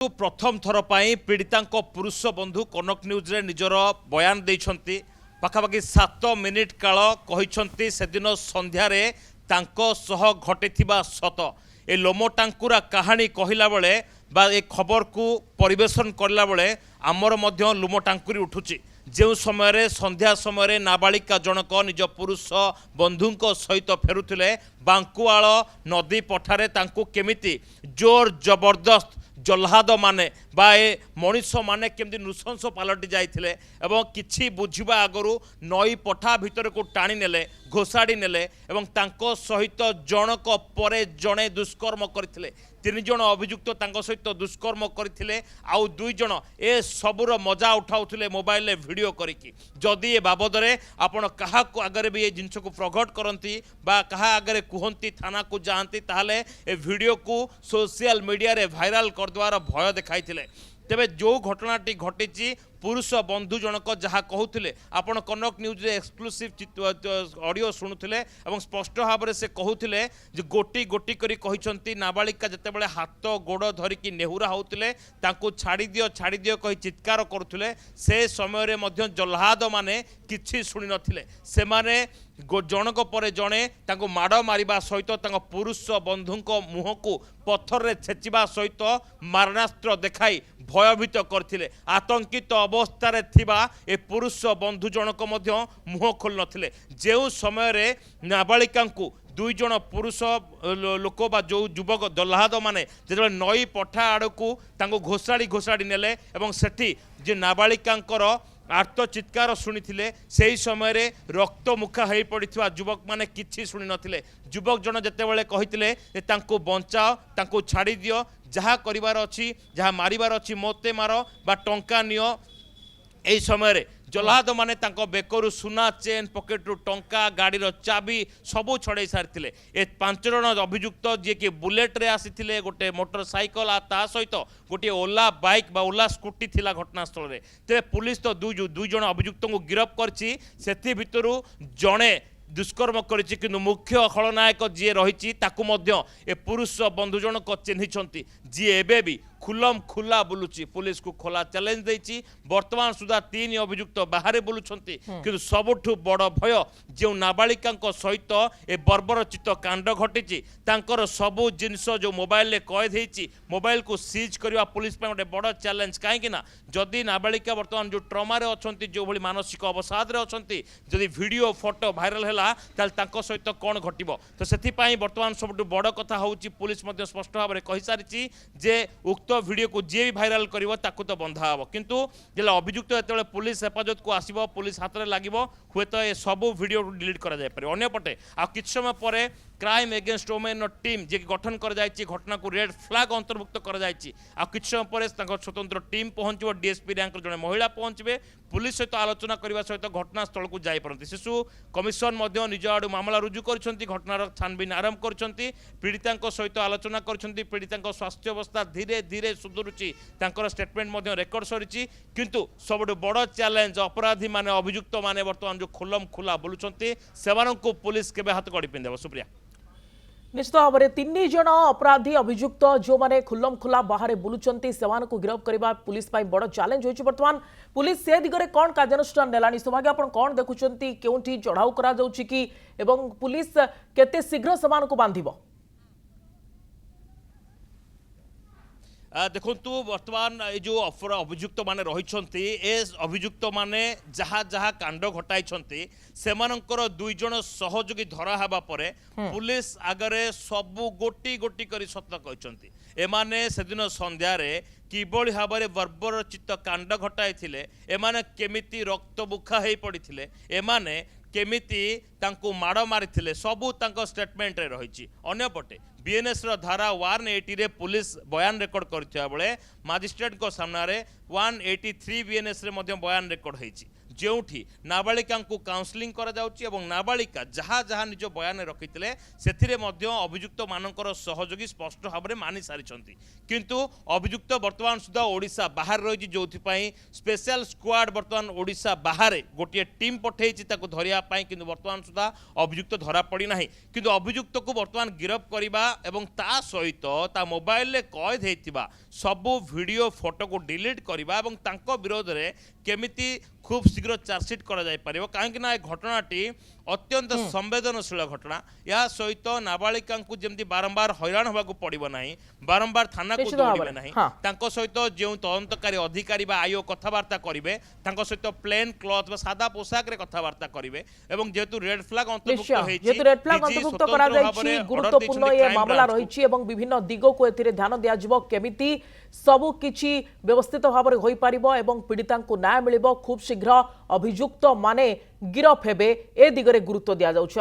प्रथम थर पर पीड़िता पुरुष बंधु कनक न्यूज रे निजर बयान देइछंती पाखापाखि 7 मिनिट काल कहिछंती सेदिन संध्यारे तांको सह घटिथिबा सत ए लोमो टांकुरा कहानी कहिला बेले बा ए खबर को परिवेशन करला बेले आमर मध्य लोमो टांकुरी उठुची जो समय संध्या समय नाबालिका जनक निज पुरुष बंधु सहित फेरुथिले बांकुआल नदी पठारे तांको केमिति जोर जबरदस्त जल्हाद माने बा ए मनीष माने केमती नृशंस पलटि जाइथिले एवं किछि बुझिबा आगरु नई पठा भितर को टाणी नेले घोषाड़ी नेले एवं तांको सहित जनक परे जणे दुष्कर्म करथिले 3 जण अभियुक्त तांको सहित दुष्कर्म करथिले आउ 2 जण ए सबुर मजा उठाउथिले मोबाइल रे वीडियो करिकि जदि ए बाबदरे आपण कहा को आगरे भी ए जिंस को प्रकट करंती बा कहा आगरे कुहंती थाना को जानती ताहले ए वीडियो को सोशल मीडिया रे वायरल करद्वार भय देखाइथिले तेबे जो घटनाटी घटी पुरुष बंधु जनक जहाँ कहते आपण कनक न्यूज रे एक्सक्लूसिव ऑडियो शुणुले और स्पष्ट भाव में से कहते गोटी गोटी करी कहिसंती नाबालिका जते बळे हाथ गोड़ धरिकी नेहुरा होउतिले तांको छाड़ी दियो कही चित्कार करुले से समय रे मध्य जल्हाद माने किछि शुणी नथिले से माने जनक पर जणे तांको माड़ मारिबा सहित तांको पुरुष बंधुको मुह को पत्थर रे छेचिबा सहित मारणास्त्र देखाई भयभीत करथिले आतंकित अवस्था थिबा ए पुरुष बंधु जनक मध्य मुह खोल नथिले जेउ समय रे नाबालिका को 2 जण पुरुष लोक बा जो युवक दल्हाद माने जेते नई पठा आड़कू तांको घोषाड़ी नेले एवं सेठी जे नाबालिकांकर आर्त चित्कार शुणी से समय रे रक्त मुखा हो पड़ा युवक माने किछि शुणी नथिले युवक जन जेतेबेले कहिथिले तांको बंचाओ तांको छाड़ी दियो जहाँ करिवार अछि जहाँ मारिवार अछि मोते मारो बा टंका नियो एई समय रे जल्हाद माने तांको बेकरु सुना चेन पकेटरू टंका गाड़ीर चाबी सबू छड़े सारी ए 5 जण अभियुक्त जी कि बुलेट रे आसीथिले गोटे मोटरसाइकल आ ता सहित गोटे ओला बाइक बा ओला स्कूटी थिला घटनास्थल रे तेरे पुलिस तो 2 जण अभियुक्त को गिरफ्त करछि सेथि भितरु जणे दुष्कर्म करिछि किंतु मुख्य खलनायक जी रही ताकू मध्य ए पुरुष बंधु जनक चिन्हिछंती जी एबे भी खुलम खुला बुलुची पुलिस को खोला चैलेंज देछि वर्तमान सुधा 3 अभियुक्त बाहर बुलुछंती किंतु सबुठु बड़ भय जो नाबालिका सहित ए बर्बरचित कांड घटी तांकर सबु जिनस जो मोबाइल रे कैद होइछि मोबाइल को सीज करवा पुलिस पे गोटे बड़ चैलेंज कहीं जदि नाबालिका वर्तमान जो ट्रमा रे अछंती जो भली मानसिक अवसाद रे अछंती जदि वीडियो फोटो वायरल हैला ताल तांको सहित कोन घटिबो तो सेथि पई वर्तमान सबुठु बड़ कथा होउछि पुलिस मध्ये स्पष्ट भाव में कहि सारिछि जे उक्त वीडियो को जी भी भाइराल करिवो ताकू तो बंधा हम किंतु जेला अभियुक्त जेतेबेले पुलिस हेफाजत को आसीबो पुलिस हाथ में लागिबो हुए तो ये सब वीडियो डिलीट करा जाय पारे अन्यपटे आ किछ समय पर क्राइम एगेंस्ट वुमेन टीम जे गठन कर जायछि घटना को रेड फ्लैग अंतर्भुक्त कर जायछि आ किछ समय पर स्वतंत्र टीम पहुंचबो डीएसपी रैंक जने महिला पहुंचबे पुलिस सहित आलोचना करने सहित घटनास्थल को जाई परंती शिशु कमिशन मध्य निज आडू मामला रुजु करछंती घटनार छानबीन आरंभ करछंती पीड़िता सहित आलोचना करछंती पीड़िता स्वास्थ्य अवस्था धीरे धीरे सुधुरुची तांकर स्टेटमेंट मध्य रेकर्ड सरिची किंतु सबुठु बड़ चैलेंज अपराधी माने अभियुक्त माने वर्तमान जो खुलम खुला बोलुछंती सेमानंकु पुलिस केबे हाथ गड़ी पिंदेबो सुप्रिया निश्चित भाव में 3 जण अपराधी अभियुक्त जो माने खुल्लम खुला बाहर बुलुचंती सेवान को गिरफ्त करबा पुलिस पाई बड़ चैलेंज होइछि वर्तमान पुलिस से दिगरे कोन कार्यानुष्ठान नेलानी सौभाग्य आपण कोन देखुचंती केउठी चढ़ाऊ करा जाउछि कि एवं पुलिस केते शीघ्र सेवान को बांधिबो देखु बर्तमान ये जो अभियुक्त माने रही अभियुक्त माने जहाँ जहाँ कांड घटाई से 2 जण सहयोगी धरा हवा परे पुलिस आगरे सबू गोटी गोटी करी सत्य कहते एमाने सेदिन संध्यारे किभली भाव में बर्बरचित कांड घटाई एमाने केमिति रक्त बुखा हो पड़ते एमाने केमिति तांको माड़ मारी सबू तांको स्टेटमेंट रे रही अन्यपटे बीएनएस धारा 180 रे पुलिस बयान रेकर्ड करथिया बेले मजिस्ट्रेट को सामना रे 183 बीएनएस रे मध्य बयान रेकर्ड होईछि ଯେଉଁଠି ନାବାଳିକାଙ୍କୁ କାଉନସିଲିଂ କରାଯାଉଛି ଏବଂ ନାବାଳିକା ଯାହା ଯାହା ନିଜ ବୟାନରେ ରଖିଥିଲେ ସେଥିରେ ମଧ୍ୟ ଅଭିଯୁକ୍ତ ମାନଙ୍କର ସହଯୋଗୀ ସ୍ପଷ୍ଟ ଭାବରେ ମାନି ସାରିଛନ୍ତି କିନ୍ତୁ ଅଭିଯୁକ୍ତ ବର୍ତ୍ତମାନ ସୁଦ୍ଧା ଓଡ଼ିଶା ବାହାରେ ରହିଛି ଯେଉଁଥିପାଇଁ ସ୍ପେଶାଲ ସ୍କ୍ୱାଡ୍ ବର୍ତ୍ତମାନ ଓଡ଼ିଶା ବାହାରେ ଗୋଟିଏ ଟିମ୍ ପଠାଇଛି ତାକୁ ଧରିବା ପାଇଁ କିନ୍ତୁ ବର୍ତ୍ତମାନ ସୁଦ୍ଧା ଅଭିଯୁକ୍ତ ଧରା ପଡ଼ିନାହିଁ କିନ୍ତୁ ଅଭିଯୁକ୍ତକୁ ବର୍ତ୍ତମାନ ଗିରଫ କରିବା ଏବଂ ତା ସହିତ ତା ମୋବାଇଲରେ କଏଦ ହେଇଥିବା ସବୁ ଭିଡ଼ିଓ ଫଟୋକୁ ଡିଲିଟ୍ କରିବା ଏବଂ ତାଙ୍କ ବିରୋଧରେ କେମିତି খুব শীঘ্র চার্জসিট করা যাইপারিব কাহিঁকি না এই ঘটনাটি অত্যন্ত সংবেদনশীল ঘটনা ইয়া সহিত নাবালিকাঙ্কু যেমতি বারম্বার হইরাণ হওয়াকু পড়িব নাই বারম্বার থানাকু নিশ্চিত দৌড়িবে ভাবে, নাই হ্যাঁ। তাঙ্ক সহিত যে তদন্তকারী অধিকারী বা আইও কথাবার্তা করিবে তাঙ্ক সহিত প্লেন ক্লথ বা সাদা পোশাকরে কথাবার্তা করিবে এবং যেহেতু রেড ফ্ল্যাগ অন্তর্ভুক্ত নিশ্চয় হয়েছে যেহেতু রেড ফ্ল্যাগ অন্তর্ভুক্ত করা যাইছি গুরুত্বপূর্ণ এ মামলা রয়েছে এবং বিভিন্ন দিগকু এথিরে ধ্যান দিয়াଯିବ কেমিতি ସବୁ କିଛି ବ୍ୟବସ୍ଥିତ ଭାବରେ ହୋଇପାରିବ ଏବଂ ପୀଡ଼ିତାଙ୍କୁ ନ୍ୟାୟ ମିଳିବ ଖୁବ୍ ଶୀଘ୍ର ଅଭିଯୁକ୍ତ ମାନେ ଗିରଫ ହେବେ ଏ ଦିଗରେ ଗୁରୁତ୍ୱ ଦିଆଯାଉଛି।